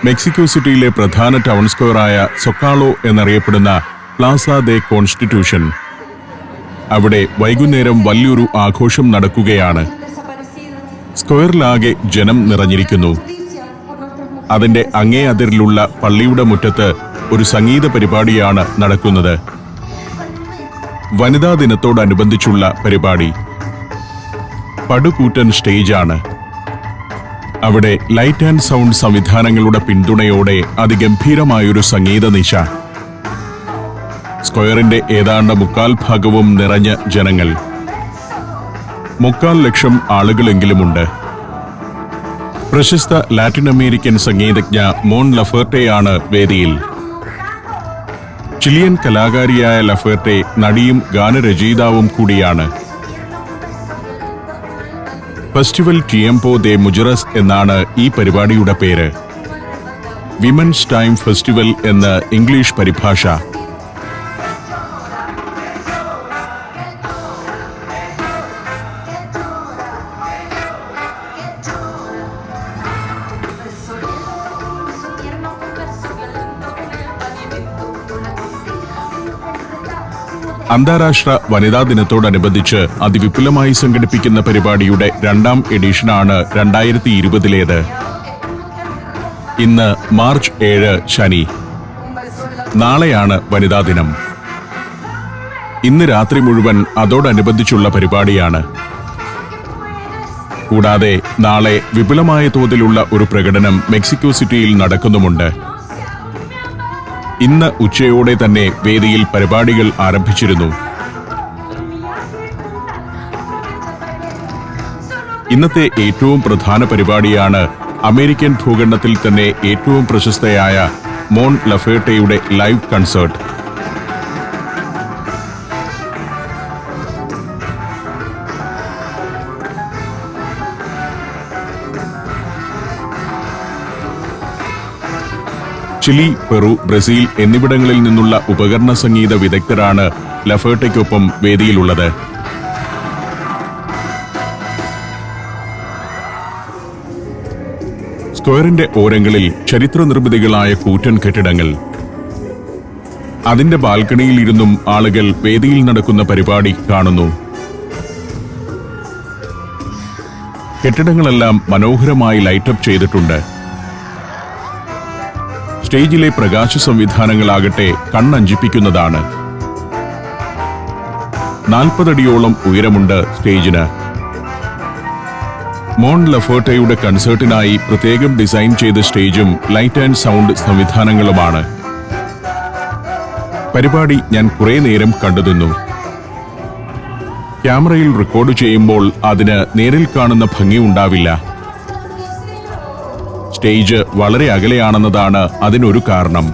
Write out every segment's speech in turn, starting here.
Mexico സിറ്റിയിലെ പ്രധാന town സ്ക്വയറായ സൊക്കാളോ എന്നറിയപ്പെടുന്ന പ്ലാസ ദെ കോൺസ്റ്റിറ്റ്യൂഷൻ. അവിടെ വൈകുന്നേരം വലിയൊരു ആഘോഷം നടക്കുകയാണ്. സ്ക്വയറിലാകെ ജനം നിറഞ്ഞിരിക്കുന്നു. അതിന്റെ അങ്ങേ അതിരിലുള്ള പള്ളിയുടെ മുറ്റത്ത് ഒരു സംഗീത പരിപാടിയാണ് നടക്കുന്നത്. വനിതാ ദിനത്തോടനുബന്ധിച്ചുള്ള പരിപാടി. പടുകൂറ്റൻ സ്റ്റേജാണ്. അവിടെ ലൈറ്റ് ആൻഡ് സൗണ്ട് സംവിധാനങ്ങളുടെ പിന്തുണയോടെ അതിഗംഭീരമായൊരു സംഗീത നിശ. സ്ക്വയറിന്റെ ഏതാണ്ട് 3/4 ഭാഗവും നിറഞ്ഞ ജനങ്ങൾ. 3/4 ലക്ഷം ആളുകളെങ്കിലുമുണ്ട്. പ്രശസ്ത ലാറ്റിൻ അമേരിക്കൻ സംഗീതജ്ഞ മോൺ ലഫേർട്ടെയാണ് വേദിയിൽ. ചിലിയൻ കലാകാരിയായ ലഫേർട്ടെ നടിയും ഗാനരചയിതാവും കൂടിയാണ്. ഫെസ്റ്റിവൽ ടിയംപോ ദെ മുജറസ് എന്നാണ് ഈ പരിപാടിയുടെ പേര്. വിമൻസ് ടൈം ഫെസ്റ്റിവൽ എന്ന് ഇംഗ്ലീഷ് പരിഭാഷ. അന്താരാഷ്ട്ര വനിതാ ദിനത്തോടനുബന്ധിച്ച് അതിവിപുലമായി സംഘടിപ്പിക്കുന്ന പരിപാടിയുടെ 2ാം എഡിഷനാണ് 2020-ലേത്. ഇന്ന് മാർച്ച് 7 ശനി. നാളെയാണ് വനിതാ ദിനം. ഇന്ന് രാത്രി മുഴുവൻ അതോടനുബന്ധിച്ചുള്ള പരിപാടിയാണ്. കൂടാതെ നാളെ വിപുലമായ തോതിലുള്ള ഒരു പ്രകടനം മെക്സിക്കോ സിറ്റിയിൽ നടക്കുന്നുമുണ്ട്. ഇന്ന് ഉച്ചയോടെ തന്നെ വേദിയിൽ പരിപാടികൾ ആരംഭിച്ചിരുന്നു. ഇന്നത്തെ ഏറ്റവും പ്രധാന പരിപാടിയാണ് അമേരിക്കൻ ഭൂഖണ്ഡത്തിൽ തന്നെ ഏറ്റവും പ്രശസ്തയായ മോൺ ലഫേർട്ടെയുടെ live concert. Chile, Peru, Brazil എന്നിവിടങ്ങളിൽ നിന്നുള്ള ഉപകരണ സംഗീത വിദഗ്ധരാണ് ലഫേർട്ടെയ്ക്കൊപ്പം വേദിയിലുള്ളത്. സ്ക്വയറിന്റെ ഓരങ്ങളിൽ ചരിത്ര നിർമ്മിതികളായ കൂറ്റൻ കെട്ടിടങ്ങൾ. അതിന്റെ ബാൽക്കണിയിൽ ഇരുന്നും ആളുകൾ വേദിയിൽ നടക്കുന്ന പരിപാടി കാണുന്നു. കെട്ടിടങ്ങളെല്ലാം മനോഹരമായി ലൈറ്റപ്പ് ചെയ്തിട്ടുണ്ട്. സ്റ്റേജിലെ പ്രകാശ സംവിധാനങ്ങളാകട്ടെ കണ്ണഞ്ചിപ്പിക്കുന്നതാണ്. 40 അടിയോളം ഉയരമുണ്ട് സ്റ്റേജിന്. മോൺ ലഫേർട്ടെയുടെ കൺസേർട്ടിനായി പ്രത്യേകം ഡിസൈൻ ചെയ്ത സ്റ്റേജും ലൈറ്റ് ആൻഡ് സൗണ്ട് സംവിധാനങ്ങളുമാണ്. പരിപാടി ഞാൻ കുറെ നേരം കണ്ടുനിന്നു. ക്യാമറയിൽ റെക്കോർഡ് ചെയ്യുമ്പോൾ അതിന് നേരിൽ കാണുന്ന ഭംഗി ഉണ്ടാവില്ല. സ്റ്റേജ് വളരെ അകലെയാണെന്നതാണ് അതിനൊരു കാരണം.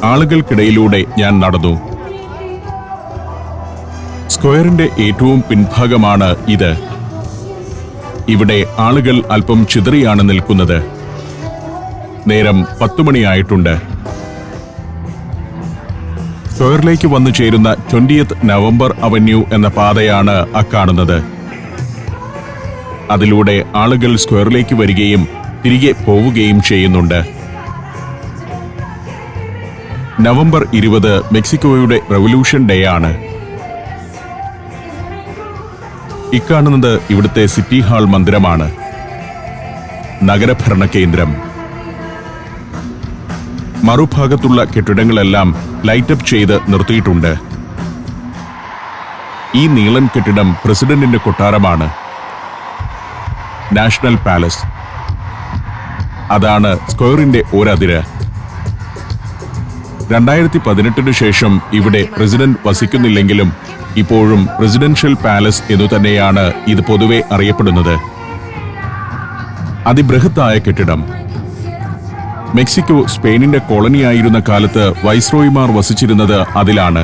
ആളുകൾക്കിടയിലൂടെ ഞാൻ നടന്നു. സ്ക്വയറിന്റെ ഏറ്റവും പിൻഭാഗമാണ് ഇത്. ഇവിടെ ആളുകൾ അല്പം ചിതറിയാണ് നിൽക്കുന്നത്. നേരം 10 മണിയായിട്ടുണ്ട്. സ്ക്വയറിലേക്ക് വന്നു ചേരുന്ന 20th നവംബർ അവന്യൂ എന്ന പാതയാണ് അക്കാണുന്നത്. അതിലൂടെ ആളുകൾ സ്ക്വയറിലേക്ക് വരികയും തിരികെ പോവുകയും ചെയ്യുന്നുണ്ട്. നവംബർ 20 മെക്സിക്കോയുടെ റവല്യൂഷൻ ഡേ ആണ്. ഇക്കാണുന്നത് ഇവിടുത്തെ സിറ്റി ഹാൾ മന്ദിരമാണ്, നഗരഭരണ കേന്ദ്രം. മറുഭാഗത്തുള്ള കെട്ടിടങ്ങളെല്ലാം ലൈറ്റപ്പ് ചെയ്ത് നിർത്തിയിട്ടുണ്ട്. ഈ നീളൻ കെട്ടിടം പ്രസിഡന്റിന്റെ കൊട്ടാരമാണ്, നാഷണൽ പാലസ്. അതാണ് സ്ക്വയറിന്റെ ഒരതിര്. 2018 ശേഷം ഇവിടെ പ്രസിഡന്റ് വസിക്കുന്നില്ലെങ്കിലും ഇപ്പോഴും പ്രസിഡൻഷ്യൽ പാലസ് എന്നു തന്നെയാണ് ഇത് പൊതുവെ അറിയപ്പെടുന്നത്. അതിബൃഹത്തായ കെട്ടിടം. മെക്സിക്കോ സ്പെയിനിന്റെ കോളനിയായിരുന്ന കാലത്ത് വൈസ്രോയിമാർ വസിച്ചിരുന്നത് അതിലാണ്.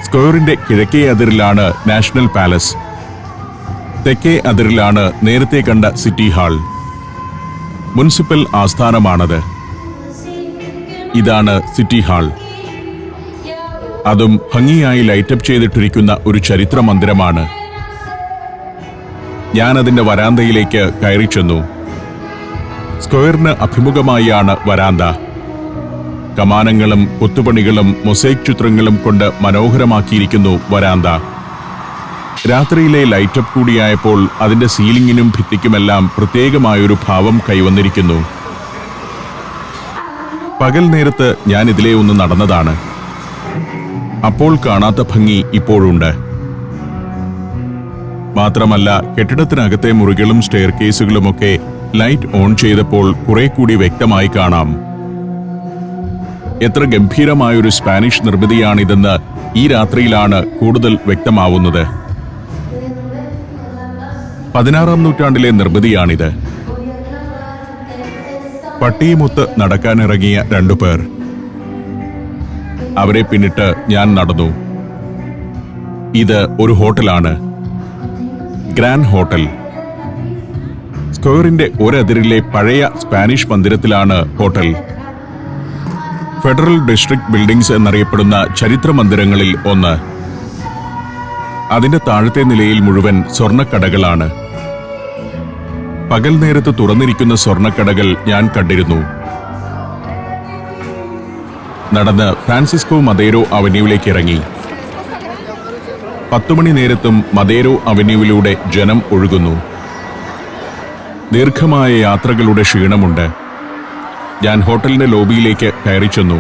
സ്ക്വയറിന്റെ കിഴക്കേ അതിരിലാണ് നാഷണൽ പാലസ്. തെക്കേ അതിരിലാണ് നേരത്തെ കണ്ട സിറ്റി ഹാൾ. മുനിസിപ്പൽ ആസ്ഥാനമാണത്. ഇതാണ് സിറ്റി ഹാൾ. അതും ഭംഗിയായി ലൈറ്റപ്പ് ചെയ്തിട്ടിരിക്കുന്ന ഒരു ചരിത്ര മന്ദിരമാണ്. ഞാൻ അതിന്റെ വരാന്തയിലേക്ക് കയറി ചെന്നു. സ്ക്വയറിന് അഭിമുഖമായാണ് വരാന്ത. കമാനങ്ങളും കൊത്തുപണികളും മൊസൈക് ചിത്രങ്ങളും കൊണ്ട് മനോഹരമാക്കിയിരിക്കുന്നു വരാന്ത. രാത്രിയിലെ ലൈറ്റപ്പ് കൂടിയായപ്പോൾ അതിന്റെ സീലിംഗിനും ഭിത്തിക്കുമെല്ലാം പ്രത്യേകമായൊരു ഭാവം കൈവന്നിരിക്കുന്നു. പകൽ നേരത്ത് ഞാൻ ഇതിലെ ഒന്ന് നടന്നതാണ്. അപ്പോൾ കാണാത്ത ഭംഗി ഇപ്പോഴുണ്ട്. മാത്രമല്ല, കെട്ടിടത്തിനകത്തെ മുറികളും സ്റ്റെയർ കേസുകളുമൊക്കെ ലൈറ്റ് ഓൺ ചെയ്തപ്പോൾ കുറെ കൂടി വ്യക്തമായി കാണാം. എത്ര ഗംഭീരമായൊരു സ്പാനിഷ് നിർമ്മിതിയാണിതെന്ന് ഈ രാത്രിയിലാണ് കൂടുതൽ വ്യക്തമാവുന്നത്. 16-ാം നൂറ്റാണ്ടിലെ നിർമ്മിതിയാണിത്. പട്ടിയുമൊത്ത് നടക്കാനിറങ്ങിയ 2 പേർ. അവരെ പിന്നിട്ട് ഞാൻ നടന്നു. ഇത് ഒരു ഹോട്ടലാണ്, ഗ്രാൻഡ് ഹോട്ടൽ. സ്ക്വയറിന്റെ ഒരതിരിലെ പഴയ സ്പാനിഷ് മന്ദിരത്തിലാണ് ഹോട്ടൽ. ഫെഡറൽ ഡിസ്ട്രിക്ട് ബിൽഡിംഗ്സ് എന്നറിയപ്പെടുന്ന ചരിത്ര മന്ദിരങ്ങളിൽ ഒന്ന്. അതിന്റെ താഴത്തെ നിലയിൽ മുഴുവൻ സ്വർണ്ണക്കടകളാണ്. പകൽ നേരത്ത് തുറന്നിരിക്കുന്ന സ്വർണ്ണക്കടകൾ ഞാൻ കണ്ടിരുന്നു. നടന്ന് ഫ്രാൻസിസ്കോ മദേരോ അവന്യൂവിലേക്ക് ഇറങ്ങി. 10 മണി നേരത്തും മദേരോ അവന്യൂവിലൂടെ ജനം ഒഴുകുന്നു. ദീർഘമായ യാത്രകളുടെ ക്ഷീണമുണ്ട്. ഞാൻ ഹോട്ടലിന്റെ ലോബിയിലേക്ക് കയറി ചെന്നു.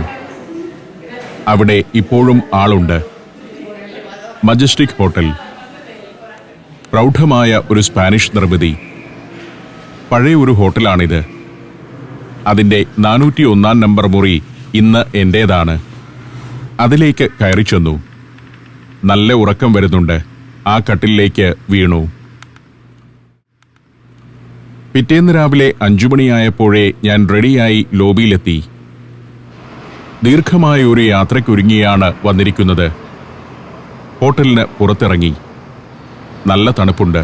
അവിടെ ഇപ്പോഴും ആളുണ്ട്. Majestic hotel. പ്രൗഢമായ ഒരു സ്പാനിഷ് നിർമ്മിതി. പഴയ ഒരു ഹോട്ടലാണിത്. അതിന്റെ 401-ാം നമ്പർ മുറി ഇന്ന് എന്റേതാണ്. അതിലേക്ക് കയറി ചെന്നു. നല്ല ഉറക്കം വരുന്നുണ്ട്. ആ കട്ടിലേക്ക് വീണു. പിറ്റേന്ന് രാവിലെ 5 മണിയായപ്പോഴേ ഞാൻ റെഡിയായി ലോബിയിലെത്തി. ദീർഘമായ ഒരു യാത്രയ്ക്കൊരുങ്ങിയാണ് വന്നിരിക്കുന്നത്. ഹോട്ടലിന് പുറത്തിറങ്ങി. നല്ല തണുപ്പുണ്ട്.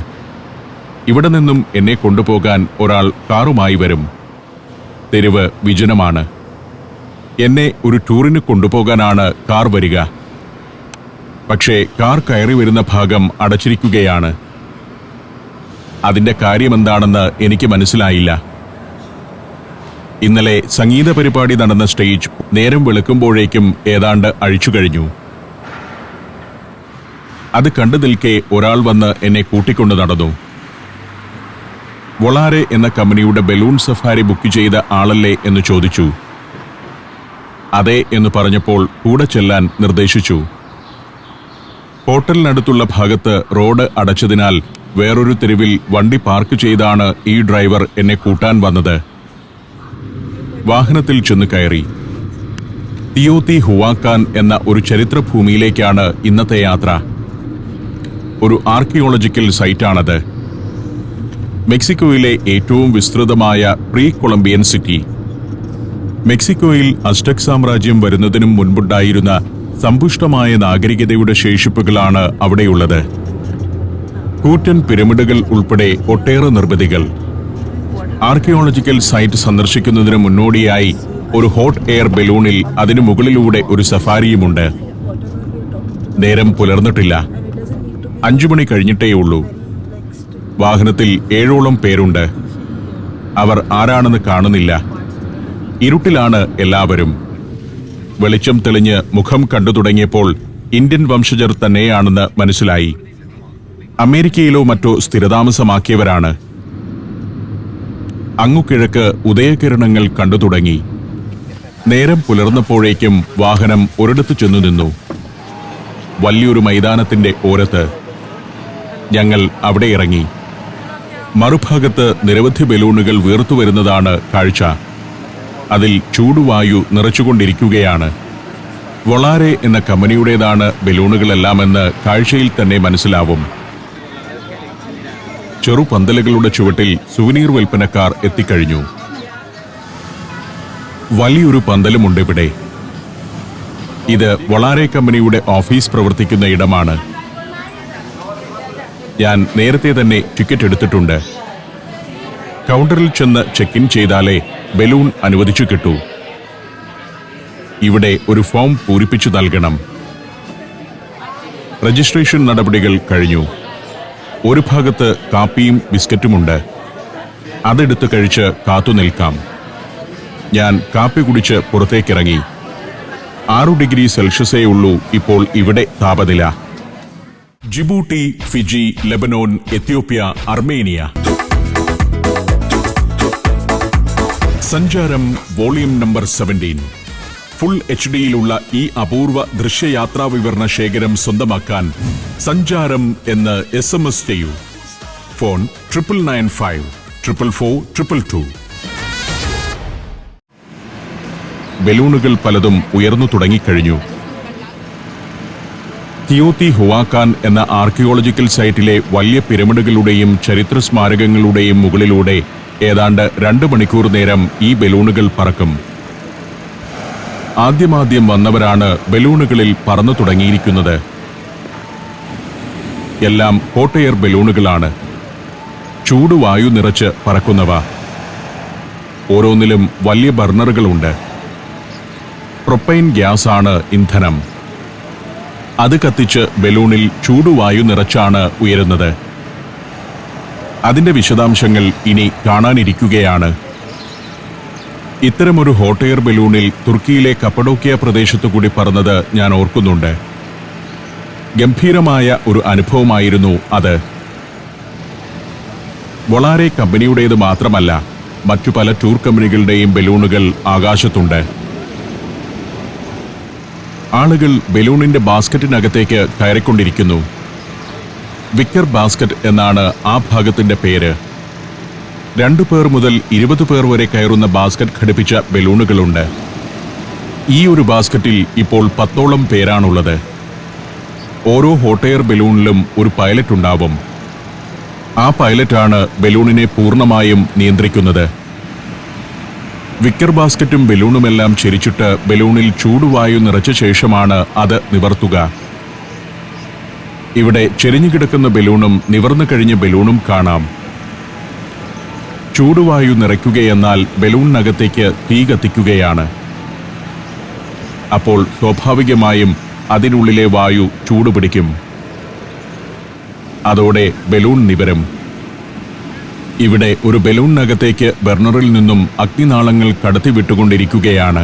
ഇവിടെ നിന്നും എന്നെ കൊണ്ടുപോകാൻ ഒരാൾ കാറുമായി വരും. തെരുവ് വിജനമാണ്. എന്നെ ഒരു ടൂറിന് കൊണ്ടുപോകാനാണ് കാർ വരിക. പക്ഷേ കാർ കയറി വരുന്ന ഭാഗം അടച്ചിരിക്കുകയാണ്. അതിന്റെ കാര്യമെന്താണെന്ന് എനിക്ക് മനസ്സിലായില്ല. ഇന്നലെ സംഗീത പരിപാടി നടന്ന സ്റ്റേജ് നേരം വെളുക്കുമ്പോഴേക്കും ഏതാണ്ട് അഴിച്ചു കഴിഞ്ഞു. അത് കണ്ടു നിൽക്കെ ഒരാൾ വന്ന് എന്നെ കൂട്ടിക്കൊണ്ടു നടന്നു. വൊളാരെ എന്ന കമ്പനിയുടെ ബലൂൺ സഫാരി ബുക്ക് ചെയ്ത ആളല്ലേ എന്ന് ചോദിച്ചു. അതെ എന്ന് പറഞ്ഞപ്പോൾ കൂടെ ചെല്ലാൻ നിർദ്ദേശിച്ചു. ഹോട്ടലിനടുത്തുള്ള ഭാഗത്ത് റോഡ് അടച്ചതിനാൽ വേറൊരു തെരുവിൽ വണ്ടി പാർക്ക് ചെയ്താണ് ഈ ഡ്രൈവർ എന്നെ കൂട്ടാൻ വന്നത്. വാഹനത്തിൽ ചെന്ന് കയറി. തിയോത്തി ഹുവാക്കാൻ എന്ന ഒരു ചരിത്രഭൂമിയിലേക്കാണ് ഇന്നത്തെ യാത്ര. ഒരു ആർക്കിയോളജിക്കൽ സൈറ്റാണത്. മെക്സിക്കോയിലെ ഏറ്റവും വിസ്തൃതമായ പ്രീ കൊളംബിയൻ സിറ്റി. മെക്സിക്കോയിൽ അസ്ടെക് സാമ്രാജ്യം വരുന്നതിനും മുൻപുണ്ടായിരുന്ന സമ്പുഷ്ടമായ നാഗരികതയുടെ ശേഷിപ്പുകളാണ് അവിടെയുള്ളത്. കൂറ്റൻ പിരമിഡുകൾ ഉൾപ്പെടെ ഒട്ടേറെ നിർമ്മിതികൾ. ആർക്കിയോളജിക്കൽ സൈറ്റ് സന്ദർശിക്കുന്നതിന് മുന്നോടിയായി ഒരു ഹോട്ട് എയർ ബലൂണിൽ അതിനു മുകളിലൂടെ ഒരു സഫാരിയുമുണ്ട്. നേരം പുലർന്നിട്ടില്ല. 5 മണി കഴിഞ്ഞിട്ടേയുള്ളൂ. വാഹനത്തിൽ 7ഓളം പേരുണ്ട്. അവർ ആരാണെന്ന് കാണുന്നില്ല. ഇരുട്ടിലാണ് എല്ലാവരും. വെളിച്ചം തെളിഞ്ഞ് മുഖം കണ്ടു തുടങ്ങിയപ്പോൾ ഇന്ത്യൻ വംശജർ തന്നെയാണെന്ന് മനസ്സിലായി. അമേരിക്കയിലോ മറ്റോ സ്ഥിരതാമസമാക്കിയവരാണ്. അങ്ങുകിഴക്ക് ഉദയകിരണങ്ങൾ കണ്ടു തുടങ്ങി. നേരം പുലർന്നപ്പോഴേക്കും വാഹനം ഒരിടത്ത് ചെന്നു നിന്നു. വലിയൊരു മൈതാനത്തിന്റെ ഓരത്ത്. ഞങ്ങൾ അവിടെ ഇറങ്ങി. മറുഭാഗത്ത് നിരവധി ബലൂണുകൾ വീർത്തു വരുന്നതാണ് കാഴ്ച. അതിൽ ചൂടുവായു നിറച്ചുകൊണ്ടിരിക്കുകയാണ്. വൊളാരെ എന്ന കമ്പനിയുടേതാണ് ബലൂണുകളെല്ലാമെന്ന് കാഴ്ചയിൽ തന്നെ മനസ്സിലാവും. ചെറുപന്തലുകളുടെ ചുവട്ടിൽ സുവനീർ വിൽപ്പനക്കാർ എത്തിക്കഴിഞ്ഞു. വലിയൊരു പന്തലുമുണ്ടിവിടെ. ഇത് വൊളാരെ കമ്പനിയുടെ ഓഫീസ് പ്രവർത്തിക്കുന്ന ഇടമാണ്. ഞാൻ നേരത്തെ തന്നെ ടിക്കറ്റ് എടുത്തിട്ടുണ്ട്. കൗണ്ടറിൽ ചെന്ന് ചെക്ക് ഇൻ ചെയ്താലേ ബലൂൺ അനുവദിച്ചു കിട്ടൂ. ഇവിടെ ഒരു ഫോം പൂരിപ്പിച്ചു നൽകണം. രജിസ്ട്രേഷൻ നടപടികൾ കഴിഞ്ഞു. ഒരു ഭാഗത്ത് കാപ്പിയും ബിസ്ക്കറ്റുമുണ്ട്. അതെടുത്ത് കഴിച്ച് കാത്തു നിൽക്കാം. ഞാൻ കാപ്പി കുടിച്ച് പുറത്തേക്കിറങ്ങി. 6 ഡിഗ്രി സെൽഷ്യസേ ഉള്ളൂ ഇപ്പോൾ ഇവിടെ താപനില. Djibouti, Fiji, Lebanon, Ethiopia, Armenia. സഞ്ചാരം വോളിയം നമ്പർ 17. ഫുൾ HD-യിലുള്ള ഈ അപൂർവ ദൃശ്യയാത്രാ വിവരണ ശേഖരം സ്വന്തമാക്കാൻ സഞ്ചാരം എന്ന് SMS ചെയ്യൂ. ഫോൺ 9995 444 222. ബലൂണുകൾ പലതും ഉയർന്നു തുടങ്ങിക്കഴിഞ്ഞു. തിയോത്തി ഹുവാക്കാൻ എന്ന ആർക്കിയോളജിക്കൽ സൈറ്റിലെ വലിയ പിരമിഡുകളുടെയും ചരിത്ര സ്മാരകങ്ങളുടെയും മുകളിലൂടെ ഏതാണ്ട് 2 മണിക്കൂർ നേരം ഈ ബലൂണുകൾ പറക്കും. ആദ്യമാദ്യം വന്നവരാണ് ബലൂണുകളിൽ പറന്നു തുടങ്ങിയിരിക്കുന്നത്. എല്ലാം ഹോട്ട് എയർ ബലൂണുകളാണ്. ചൂടുവായു നിറച്ച് പറക്കുന്നവ. ഓരോന്നിലും വലിയ ബർണറുകളുണ്ട്. പ്രൊപ്പൈൻ ഗ്യാസാണ് ഇന്ധനം. അത് കത്തിച്ച് ബലൂണിൽ ചൂടുവായു നിറച്ചാണ് ഉയരുന്നത്. അതിന്റെ വിശദാംശങ്ങൾ ഇനി കാണാനിരിക്കുകയാണ്. ഇത്തരമൊരു ഹോട്ട് എയർ ബലൂണിൽ തുർക്കിയിലെ കപ്പഡോക്യ പ്രദേശത്തുകൂടി പറന്നത് ഞാൻ ഓർക്കുന്നുണ്ട്. ഗംഭീരമായ ഒരു അനുഭവമായിരുന്നു അത്. വൊളാരെ കമ്പനിയുടേത് മാത്രമല്ല, മറ്റു പല ടൂർ കമ്പനികളുടെയും ബലൂണുകൾ ആകാശത്തുണ്ട്. ആളുകൾ ബലൂണിന്റെ ബാസ്ക്കറ്റിനകത്തേക്ക് കയറിക്കൊണ്ടിരിക്കുന്നു. വിക്കർ ബാസ്ക്കറ്റ് എന്നാണ് ആ ഭാഗത്തിന്റെ പേര്. 2 പേർ മുതൽ 20 പേർ വരെ കയറുന്ന ബാസ്ക്കറ്റ് ഘടിപ്പിച്ച ബലൂണുകളുണ്ട്. ഈ ഒരു ബാസ്ക്കറ്റിൽ ഇപ്പോൾ 10ഓളം പേരാണുള്ളത്. ഓരോ ഹോട്ട് എയർ ബലൂണിലും ഒരു പൈലറ്റ് ഉണ്ടാവും. ആ പൈലറ്റാണ് ബലൂണിനെ പൂർണ്ണമായും നിയന്ത്രിക്കുന്നത്. വിക്കർ ബാസ്ക്കറ്റും ബലൂണുമെല്ലാം ചെരിച്ചിട്ട് ബലൂണിൽ ചൂടുവായു നിറച്ച ശേഷമാണ് അത് നിവർത്തുക. ഇവിടെ ചെരിഞ്ഞുകിടക്കുന്ന ബലൂണും നിവർന്നു കഴിഞ്ഞ ബലൂണും കാണാം. ചൂടുവായു നിറയ്ക്കുകയെന്നാൽ ബലൂണിനകത്തേക്ക് തീ കത്തിക്കുകയാണ്. അപ്പോൾ സ്വാഭാവികമായും അതിനുള്ളിലെ വായു ചൂടുപിടിക്കും. അതോടെ ബലൂൺ നിവരും. ഇവിടെ ഒരു ബലൂണിനകത്തേക്ക് ബർണറിൽ നിന്നും അഗ്നിനാളങ്ങൾ കടത്തിവിട്ടുകൊണ്ടിരിക്കുകയാണ്.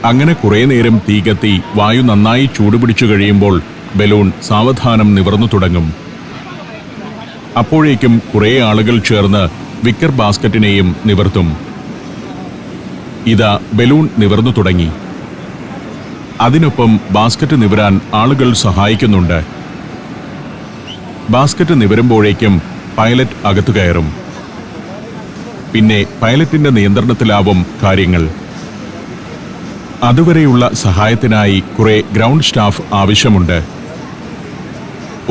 അങ്ങനെ കുറേ നേരം തീ കത്തി വായു നന്നായി ചൂടുപിടിച്ചു കഴിയുമ്പോൾ ബലൂൺ സാവധാനം നിവർന്നു തുടങ്ങും. അപ്പോഴേക്കും കുറേ ആളുകൾ ചേർന്ന് വിക്കർ ബാസ്ക്കറ്റിനെയും നിവർത്തും. ഇതാ ബലൂൺ നിവർന്നു തുടങ്ങി. അതിനൊപ്പം ബാസ്ക്കറ്റ് നിവരാൻ ആളുകൾ സഹായിക്കുന്നുണ്ട്. ബാസ്ക്കറ്റ് നിവരുമ്പോഴേക്കും പൈലറ്റ് അകത്തു കയറും. പിന്നെ പൈലറ്റിന്റെ നിയന്ത്രണത്തിലാവും കാര്യങ്ങൾ. അതുവരെയുള്ള സഹായത്തിനായി കുറെ ഗ്രൗണ്ട് സ്റ്റാഫ് ആവശ്യമുണ്ട്.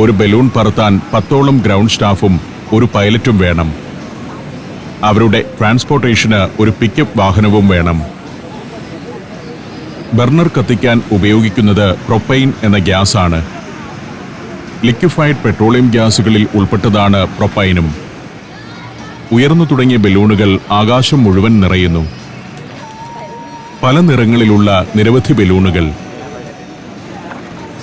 ഒരു ബലൂൺ പറത്താൻ 10ഓളം ഗ്രൗണ്ട് സ്റ്റാഫും ഒരു പൈലറ്റും വേണം. അവരുടെ ട്രാൻസ്പോർട്ടേഷന് ഒരു പിക്കപ്പ് വാഹനവും വേണം. ബർണർ കത്തിക്കാൻ ഉപയോഗിക്കുന്നത് പ്രൊപ്പൈൻ എന്ന ഗ്യാസാണ്. ലിക്വിഫൈഡ് പെട്രോളിയം ഗ്യാസുകളിൽ ഉൾപ്പെട്ടതാണ് പ്രൊപ്പൈനും. ഉയർന്നു തുടങ്ങിയ ബലൂണുകൾ ആകാശം മുഴുവൻ നിറയുന്നു. പല നിറങ്ങളിലുള്ള നിരവധി ബലൂണുകൾ.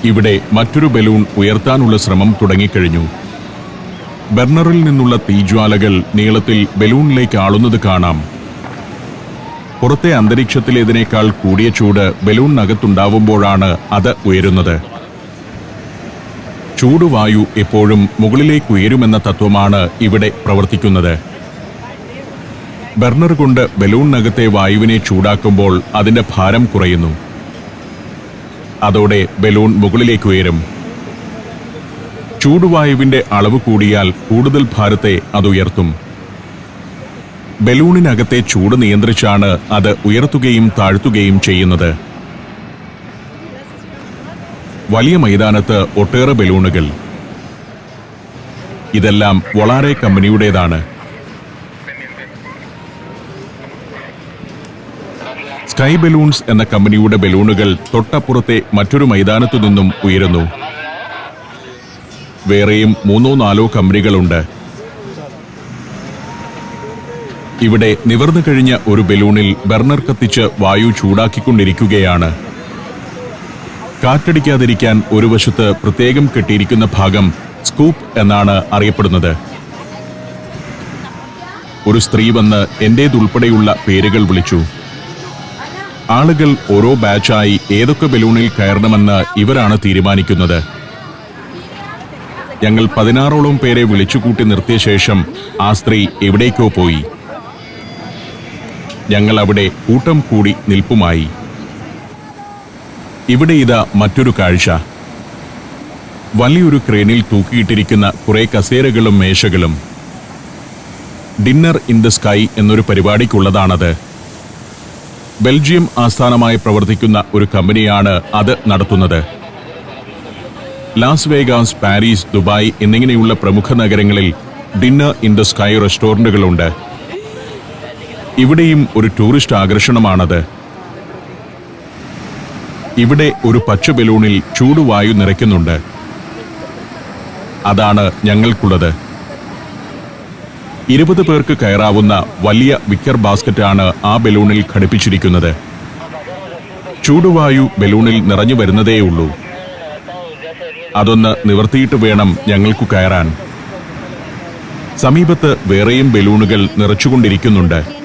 ഇവിടെ മറ്റൊരു ബലൂൺ ഉയർത്താനുള്ള ശ്രമം തുടങ്ങിക്കഴിഞ്ഞു. ബർണറിൽ നിന്നുള്ള തീജ്വാലകൾ നീളത്തിൽ ബലൂണിലേക്ക് ആളുന്നത് കാണാം. പുറത്തെ അന്തരീക്ഷത്തിലേതിനേക്കാൾ കൂടിയ ചൂട് ബലൂണിനകത്തുണ്ടാവുമ്പോഴാണ് അത് ഉയരുന്നത്. ചൂടുവായു എപ്പോഴും മുകളിലേക്ക് ഉയരുമെന്ന തത്വമാണ് ഇവിടെ പ്രവർത്തിക്കുന്നത്. ബർണർ കൊണ്ട് ബലൂണിനകത്തെ വായുവിനെ ചൂടാക്കുമ്പോൾ അതിന്റെ ഭാരം കുറയുന്നു. അതോടെ ബലൂൺ മുകളിലേക്ക് ഉയരും. ചൂടുവായുവിന്റെ അളവ് കൂടിയാൽ കൂടുതൽ ഭാരത്തെ അത് ഉയർത്തും. ബലൂണിനകത്തെ ചൂട് നിയന്ത്രിച്ചാണ് അത് ഉയർത്തുകയും താഴ്ത്തുകയും ചെയ്യുന്നത്. വലിയ മൈതാനത്ത് ഒട്ടേറെ ബലൂണുകൾ. ഇതെല്ലാം വൊളാരെ കമ്പനിയുടേതാണ്. സ്കൈ ബലൂൺസ് എന്ന കമ്പനിയുടെ ബലൂണുകൾ തൊട്ടപ്പുറത്തെ മറ്റൊരു മൈതാനത്തു നിന്നും ഉയരുന്നു. വേറെയും 3-4 കമ്പനികളുണ്ട്. ഇവിടെ നിവർന്നു കഴിഞ്ഞ ഒരു ബലൂണിൽ ബർണർ കത്തിച്ച് വായു ചൂടാക്കിക്കൊണ്ടിരിക്കുകയാണ്. കാറ്റടിക്കാതിരിക്കാൻ ഒരു വശത്ത് പ്രത്യേകം കെട്ടിയിരിക്കുന്ന ഭാഗം സ്കൂപ്പ് എന്നാണ് അറിയപ്പെടുന്നത്. ഒരു സ്ത്രീ വന്ന് എന്റേതുൾപ്പെടെയുള്ള പേരുകൾ വിളിച്ചു. ആളുകൾ ഓരോ ബാച്ചായി ഏതൊക്കെ ബലൂണിൽ കയറണമെന്ന് ഇവരാണ് തീരുമാനിക്കുന്നത്. ഞങ്ങൾ 16ഓളം പേരെ വിളിച്ചുകൂട്ടി നിർത്തിയ ശേഷം ആ സ്ത്രീ എവിടേക്കോ പോയി. ഞങ്ങൾ അവിടെ കൂട്ടം കൂടി നിൽപ്പുമായി. ഇവിടെ ഇതാ മറ്റൊരു കാഴ്ച. വലിയൊരു ക്രേനിൽ തൂക്കിയിട്ടിരിക്കുന്ന കുറെ കസേരകളും മേശകളും. ഡിന്നർ ഇൻ ദ സ്കൈ എന്നൊരു പരിപാടിക്കുള്ളതാണത്. ബെൽജിയം ആസ്ഥാനമായി പ്രവർത്തിക്കുന്ന ഒരു കമ്പനിയാണ് അത് നടത്തുന്നത്. ലാസ് വേഗാസ്, പാരീസ്, ദുബായ് എന്നിങ്ങനെയുള്ള പ്രമുഖ നഗരങ്ങളിൽ ഡിന്നർ ഇൻ ദ സ്കൈ റെസ്റ്റോറന്റുകളുണ്ട്. ഇവിടെയും ഒരു ടൂറിസ്റ്റ് ആകർഷണമാണത്. ഇവിടെ ഒരു പച്ച ബലൂണിൽ ചൂടുവായു നിറയ്ക്കുന്നുണ്ട്. അതാണ് ഞങ്ങൾക്കുള്ളത്. 20 പേർക്ക് കയറാവുന്ന വലിയ വിക്കർ ബാസ്ക്കറ്റാണ് ആ ബലൂണിൽ ഘടിപ്പിച്ചിരിക്കുന്നത്. ചൂടുവായു ബലൂണിൽ നിറഞ്ഞു വരുന്നതേയുള്ളൂ. അതൊന്ന് നിവർത്തിയിട്ട് വേണം ഞങ്ങൾക്ക് കയറാൻ. സമീപത്ത് വേറെയും ബലൂണുകൾ നിറച്ചുകൊണ്ടിരിക്കുന്നുണ്ട്.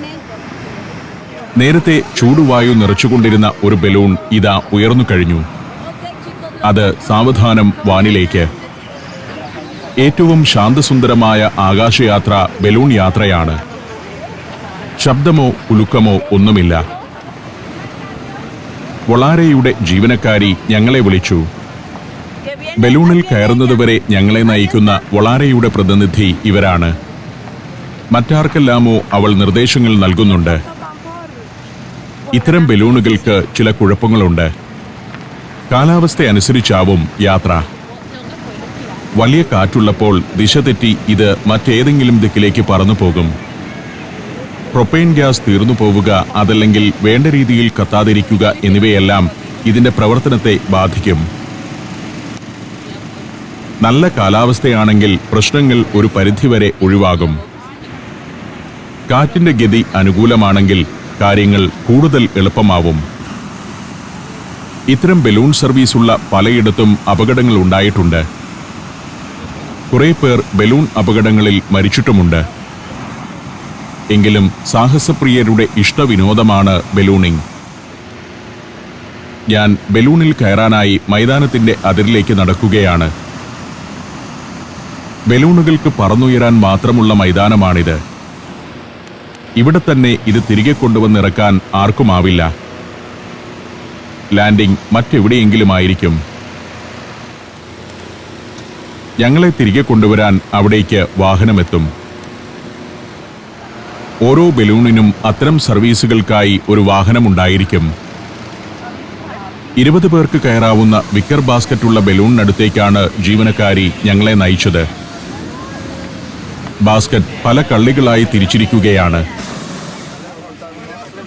നേരത്തെ ചൂടുവായു നിറച്ചുകൊണ്ടിരുന്ന ഒരു ബലൂൺ ഇതാ ഉയർന്നു കഴിഞ്ഞു. അത് സാവധാനം വാനിലേക്ക്. ഏറ്റവും ശാന്തസുന്ദരമായ ആകാശയാത്ര ബലൂൺ യാത്രയാണ്. ശബ്ദമോ കുലുക്കമോ ഒന്നുമില്ല. വൊളാരെയുടെ ജീവനക്കാരി ഞങ്ങളെ വിളിച്ചു. ബലൂണിൽ കയറുന്നതുവരെ ഞങ്ങളെ നയിക്കുന്ന വൊളാരെയുടെ പ്രതിനിധി ഇവരാണ്. മറ്റാർക്കെല്ലാമോ അവൾ നിർദ്ദേശങ്ങൾ നൽകുന്നുണ്ട്. ഇത്തരം ബലൂണുകൾക്ക് ചില കുഴപ്പങ്ങളുണ്ട്. കാലാവസ്ഥ അനുസരിച്ചാവും യാത്ര. വലിയ കാറ്റുള്ളപ്പോൾ ദിശ തെറ്റി ഇത് മറ്റേതെങ്കിലും ദിക്കിലേക്ക് പറന്നു പോകും. പ്രൊപ്പൈൻ ഗ്യാസ് തീർന്നു പോവുക, അതല്ലെങ്കിൽ വേണ്ട രീതിയിൽ കത്താതിരിക്കുക എന്നിവയെല്ലാം ഇതിന്റെ പ്രവർത്തനത്തെ ബാധിക്കും. നല്ല കാലാവസ്ഥയാണെങ്കിൽ പ്രശ്നങ്ങൾ ഒരു പരിധിവരെ ഒഴിവാകും. കാറ്റിന്റെ ഗതി അനുകൂലമാണെങ്കിൽ കാര്യങ്ങൾ കൂടുതൽ എളുപ്പമാവും. ഇത്തരം ബലൂൺ സർവീസുള്ള പലയിടത്തും അപകടങ്ങൾ ഉണ്ടായിട്ടുണ്ട്. കുറെ പേർ ബലൂൺ അപകടങ്ങളിൽ മരിച്ചിട്ടുമുണ്ട്. എങ്കിലും സാഹസപ്രിയരുടെ ഇഷ്ടവിനോദമാണ് ബലൂണിംഗ്. ഞാൻ ബലൂണിൽ കയറാനായി മൈതാനത്തിന്റെ അതിരിലേക്ക് നടക്കുകയാണ്. ബലൂണുകൾക്ക് പറന്നുയരാൻ മാത്രമുള്ള മൈതാനമാണിത്. ഇവിടെ തന്നെ ഇത് തിരികെ കൊണ്ടുവന്നിറക്കാൻ ആർക്കുമാവില്ല. ലാൻഡിംഗ് മറ്റെവിടെയെങ്കിലുമായിരിക്കും. ഞങ്ങളെ തിരികെ കൊണ്ടുവരാൻ അവിടേക്ക് വാഹനമെത്തും. ഓരോ ബലൂണിനും അത്തരം സർവീസുകൾക്കായി ഒരു വാഹനമുണ്ടായിരിക്കും. 20 പേർക്ക് കയറാവുന്ന വിക്കർ ബാസ്ക്കറ്റുള്ള ബലൂണിനടുത്തേക്കാണ് ജീവനക്കാരി ഞങ്ങളെ നയിച്ചത്. ബാസ്ക്കറ്റ് പല കള്ളികളായി തിരിച്ചിരിക്കുകയാണ്.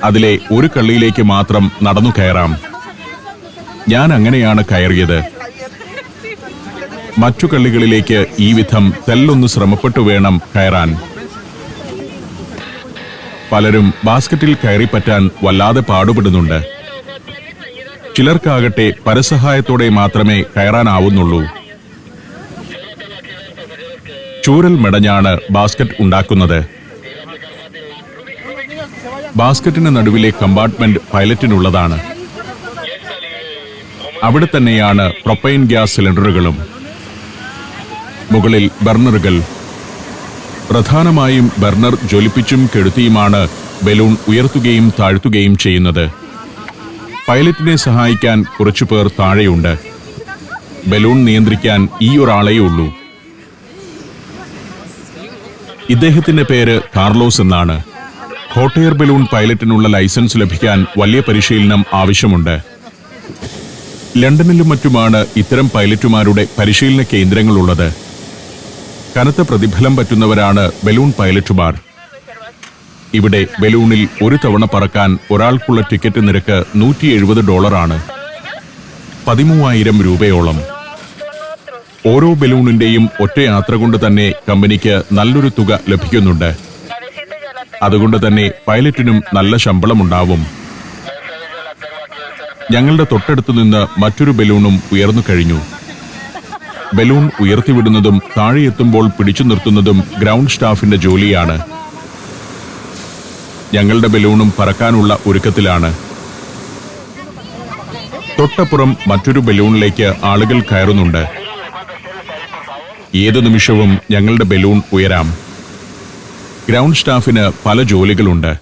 അതിലെ ഒരു കള്ളിയിലേക്ക് മാത്രം നടന്നു കയറാം. ഞാൻ അങ്ങനെയാണ് കയറിയത്. മറ്റു കള്ളികളിലേക്ക് ഈ വിധം തെല്ലൊന്ന് ശ്രമപ്പെട്ടു വേണം കയറാൻ. പലരും ബാസ്ക്കറ്റിൽ കയറിപ്പറ്റാൻ വല്ലാതെ പാടുപെടുന്നുണ്ട്. ചിലർക്കാകട്ടെ പരസഹായത്തോടെ മാത്രമേ കയറാനാവുന്നുള്ളൂ. ചൂരൽ മെടഞ്ഞാണ് ബാസ്ക്കറ്റ് ഉണ്ടാക്കുന്നത്. ബാസ്ക്കറ്റിന് നടുവിലെ കമ്പാർട്ട്മെന്റ് പൈലറ്റിനുള്ളതാണ്. അവിടെ തന്നെയാണ് പ്രൊപ്പൈൻ ഗ്യാസ് സിലിണ്ടറുകളും. മുകളിൽ ബർണറുകൾ. പ്രധാനമായും ബർണർ ജ്വലിപ്പിച്ചും കെടുത്തിയുമാണ് ബലൂൺ ഉയർത്തുകയും താഴ്ത്തുകയും ചെയ്യുന്നത്. പൈലറ്റിനെ സഹായിക്കാൻ കുറച്ചുപേർ താഴെയുണ്ട്. ബലൂൺ നിയന്ത്രിക്കാൻ ഈ ഒരാളേ ഉള്ളൂ. ഇദ്ദേഹത്തിന്റെ പേര് കാർലോസ് എന്നാണ്. ഹോട്ട് എയർ ബലൂൺ പൈലറ്റിനുള്ള ലൈസൻസ് ലഭിക്കാൻ വലിയ പരിശീലനം ആവശ്യമുണ്ട്. ലണ്ടനിലും മറ്റുമാണ് ഇത്തരം പൈലറ്റുമാരുടെ പരിശീലന കേന്ദ്രങ്ങളുള്ളത്. കനത്ത പ്രതിഫലം പറ്റുന്നവരാണ് ബലൂൺ പൈലറ്റുമാർ. ഇവിടെ ബലൂണിൽ ഒരു തവണ പറക്കാൻ ഒരാൾക്കുള്ള ടിക്കറ്റ് നിരക്ക് $170 13,000 രൂപയോളം. ഓരോ ബലൂണിന്റെയും ഒറ്റ യാത്ര കൊണ്ട് തന്നെ കമ്പനിക്ക് നല്ലൊരു തുക ലഭിക്കുന്നുണ്ട്. അതുകൊണ്ട് തന്നെ പൈലറ്റിനും നല്ല ശമ്പളമുണ്ടാവും. ഞങ്ങളുടെ തൊട്ടടുത്തു നിന്ന് മറ്റൊരു ബലൂണും ഉയർന്നു കഴിഞ്ഞു. ബലൂൺ ഉയർത്തിവിടുന്നതും താഴെയെത്തുമ്പോൾ പിടിച്ചു നിർത്തുന്നതും ഗ്രൗണ്ട് സ്റ്റാഫിന്റെ ജോലിയാണ്. ഞങ്ങളുടെ ബലൂണും പറക്കാനുള്ള ഒരുക്കത്തിലാണ്. തൊട്ടപ്പുറം മറ്റൊരു ബലൂണിലേക്ക് ആളുകൾ കയറുന്നുണ്ട്. ഏതു നിമിഷവും ഞങ്ങളുടെ ബലൂൺ ഉയരാം. ഗ്രൗണ്ട് സ്റ്റാഫിന് പല ജോലികളുണ്ട്.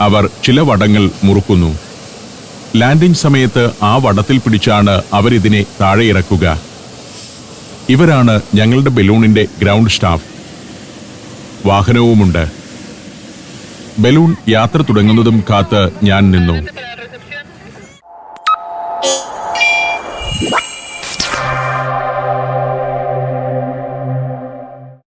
അവർ ചില വടങ്ങൾ മുറുക്കുന്നു. ലാൻഡിംഗ് സമയത്ത് ആ വടത്തിൽ പിടിച്ചാണ് അവരിതിനെ താഴെ ഇറക്കുക. ഇവരാണ് ഞങ്ങളുടെ ബലൂണിന്റെ ഗ്രൗണ്ട് സ്റ്റാഫ്. വാഹനവുമുണ്ട്. ബലൂൺ യാത്ര തുടങ്ങുന്നതും കാത്ത് ഞാൻ നിന്നു.